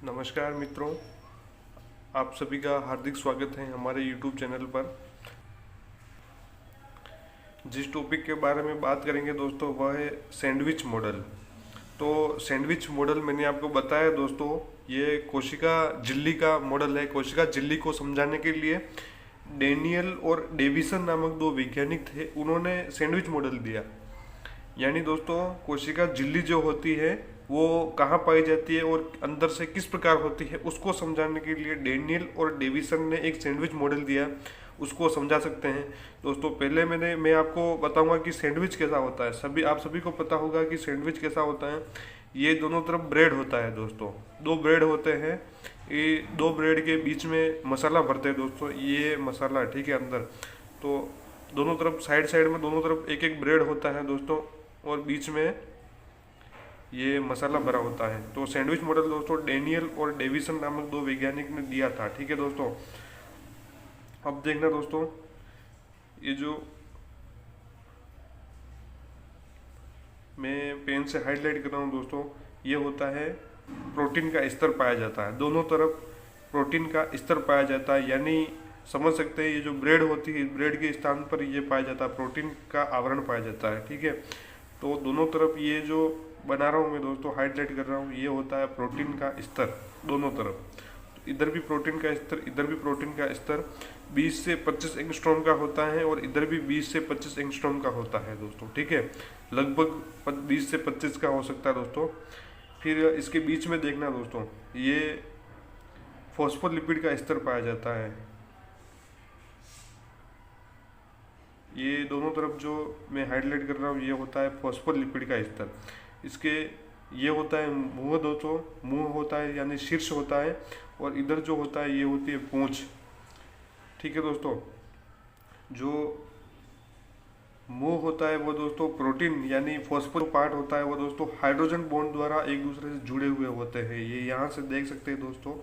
नमस्कार मित्रों, आप सभी का हार्दिक स्वागत है हमारे YouTube चैनल पर। जिस टॉपिक के बारे में बात करेंगे दोस्तों वह है सैंडविच मॉडल। तो सैंडविच मॉडल मैंने आपको बताया दोस्तों, ये कोशिका झिल्ली का मॉडल है। कोशिका झिल्ली को समझाने के लिए डेनियल और डेविसन नामक दो वैज्ञानिक थे, उन्होंने सैंडविच मॉडल दिया। यानी दोस्तों कोशिका झिल्ली जो होती है वो कहाँ पाई जाती है और अंदर से किस प्रकार होती है उसको समझाने के लिए डेनियल और डेविसन ने एक सैंडविच मॉडल दिया, उसको समझा सकते हैं। दोस्तों पहले मैं आपको बताऊंगा कि सैंडविच कैसा होता है। आप सभी को पता होगा कि सैंडविच कैसा होता है। ये दोनों तरफ ब्रेड होता है दोस्तों, दो ब्रेड होते हैं। ये दो ब्रेड के बीच में मसाला भरते हैं दोस्तों, ये मसाला ठीक है अंदर। तो दोनों तरफ साइड में दोनों तरफ एक एक ब्रेड होता है दोस्तों, और बीच में ये मसाला भरा होता है। तो सैंडविच मॉडल दोस्तों डेनियल और डेविसन नामक दो वैज्ञानिक ने दिया था, ठीक है दोस्तों। अब देखना दोस्तों, ये जो मैं पेन से हाईलाइट कर रहा हूँ दोस्तों, ये होता है प्रोटीन का स्तर पाया जाता है। दोनों तरफ प्रोटीन का स्तर पाया जाता है, यानी समझ सकते हैं ये जो ब्रेड होती है, ब्रेड के स्थान पर ये पाया जाता है, प्रोटीन का आवरण पाया जाता है, ठीक है। तो दोनों तरफ ये जो बना रहा हूँ मैं दोस्तों, हाईलाइट कर रहा हूँ, ये होता है प्रोटीन का स्तर दोनों तरफ। तो इधर भी प्रोटीन का स्तर, इधर भी प्रोटीन का स्तर 20 से 25 एंगस्ट्रॉम का होता है, और इधर भी 20 से 25 एंगस्ट्रॉम का होता है दोस्तों, ठीक है। लगभग 20 से 25 का हो सकता है दोस्तों। फिर इसके बीच में देखना दोस्तों, ये फॉस्फोलिपिड का स्तर पाया जाता है। ये दोनों तरफ जो मैं हाईलाइट कर रहा हूँ, ये होता है फॉस्फोलिपिड का स्तर। इसके ये होता है मुंह दोस्तों, मुंह होता है यानी शीर्ष होता है, और इधर जो होता है ये होती है पूंछ, ठीक है दोस्तों। जो मुंह होता है वो दोस्तों प्रोटीन यानी फॉस्फोर पार्ट होता है, वो दोस्तों हाइड्रोजन बॉन्ड द्वारा एक दूसरे से जुड़े हुए होते हैं। ये यहाँ से देख सकते हैं दोस्तों,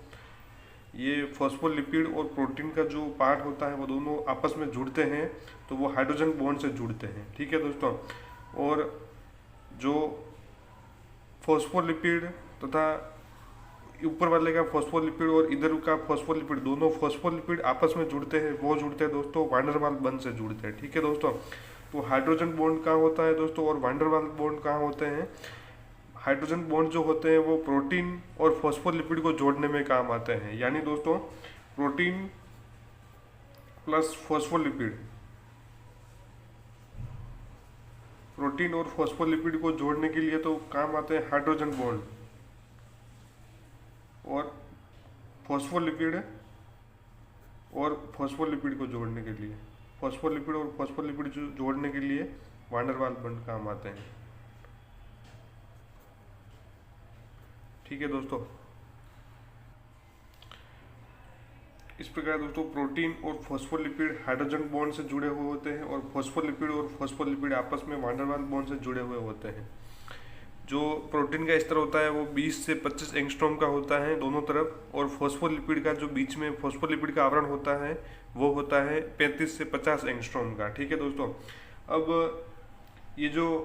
ये फॉस्फोलिपिड और प्रोटीन का जो पार्ट होता है वो दोनों आपस में जुड़ते हैं, तो वो हाइड्रोजन बॉन्ड से जुड़ते हैं, ठीक है दोस्तों। और जो फॉस्फोलिपिड तथा ऊपर वाले का फॉस्फोलिपिड और इधर का फॉस्फोलिपिड, दोनों फॉस्फोलिपिड आपस में जुड़ते हैं, वो जुड़ते हैं दोस्तों वांडर वाल बंध से जुड़ते हैं, ठीक है दोस्तों। तो हाइड्रोजन बॉन्ड कहाँ होता है दोस्तों, और वांडर वाल बॉन्ड कहाँ होते हैं। हाइड्रोजन बॉन्ड जो होते हैं वो प्रोटीन और फॉस्फोलिपिड को जोड़ने में काम आते हैं। यानी दोस्तों प्रोटीन प्लस फॉस्फोलिपिड, प्रोटीन और फॉस्फोलिपिड को जोड़ने के लिए तो काम आते हैं हाइड्रोजन बॉन्ड, और फॉस्फोलिपिड को जोड़ने के लिए, फॉस्फोलिपिड और फॉस्फोलिपिड जोड़ने के लिए वांडर वाल बॉन्ड काम आते हैं, ठीक है दोस्तों। इस प्रकार दोस्तों प्रोटीन और फॉस्फोलिपिड हाइड्रोजन बॉन्ड से जुड़े हुए होते हैं, और फॉस्फोलिपिड आपस में वांडर वाल बॉन्ड से जुड़े हुए होते हैं। जो प्रोटीन का स्तर होता है वो 20 से 25 एंगस्ट्रॉम का होता है दोनों तरफ, और फॉस्फोलिपिड का जो बीच में फॉस्फोलिपिड का आवरण होता है वो होता है 35 से 50 एंगस्ट्रॉम का, ठीक है दोस्तों। अब ये जो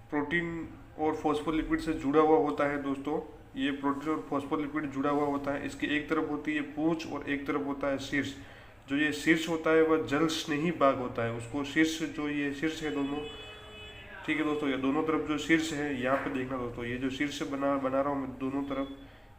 प्रोटीन और फॉस्फोलिपिड से जुड़ा हुआ होता है दोस्तों, ये प्रोटीन और फॉस्फोलिपिड जुड़ा हुआ होता है। इसकी एक तरफ होती है पूंछ और एक तरफ होता है शीर्ष। जो ये शीर्ष होता है वह जल स्नेही भाग होता है, उसको शीर्ष, जो ये शीर्ष है दोनों, ठीक है दोस्तों। ये दोनों तरफ जो शीर्ष है, यहाँ पे देखना दोस्तों, ये जो शीर्ष बना रहा हूँ मैं दोनों तरफ,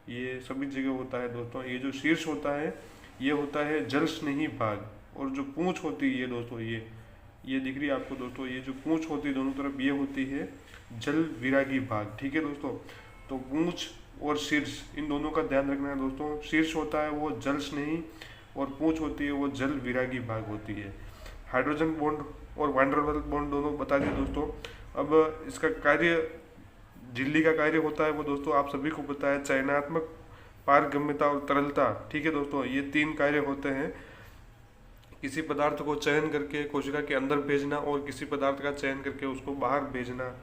ये सभी जगह होता है दोस्तों। ये जो शीर्ष होता है ये होता है जल स्नेही भाग, और जो पूंछ होती है ये दोस्तों, ये दिख रही है आपको दोस्तों, ये जो पूंछ होती है दोनों तरफ ये होती है जल विरागी भाग, ठीक है दोस्तों। तो पूंछ और शीर्ष इन दोनों का ध्यान रखना है दोस्तों। शीर्ष होता है वो जल स्नेही, और पूंछ होती है वो जल विरागी भाग होती है। हाइड्रोजन बॉन्ड और वांडर वाल बॉन्ड दोनों बता दिए दोस्तों। अब इसका कार्य, झिल्ली का कार्य होता है वो दोस्तों आप सभी को पता है, चयनात्मक, पारगम्यता और तरलता, ठीक है दोस्तों। ये 3 कार्य होते हैं। किसी पदार्थ को चयन करके कोशिका के अंदर भेजना और किसी पदार्थ का चयन करके उसको बाहर भेजना,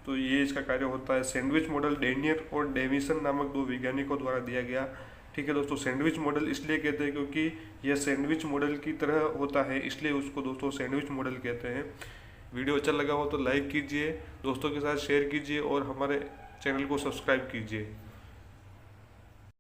तो ये इसका कार्य होता है। सैंडविच मॉडल डेनियल और डेविसन नामक दो वैज्ञानिकों द्वारा दिया गया, ठीक है दोस्तों। सैंडविच मॉडल इसलिए कहते हैं क्योंकि यह सैंडविच मॉडल की तरह होता है, इसलिए उसको दोस्तों सैंडविच मॉडल कहते हैं। वीडियो अच्छा लगा हो तो लाइक कीजिए, दोस्तों के साथ शेयर कीजिए, और हमारे चैनल को सब्सक्राइब कीजिए।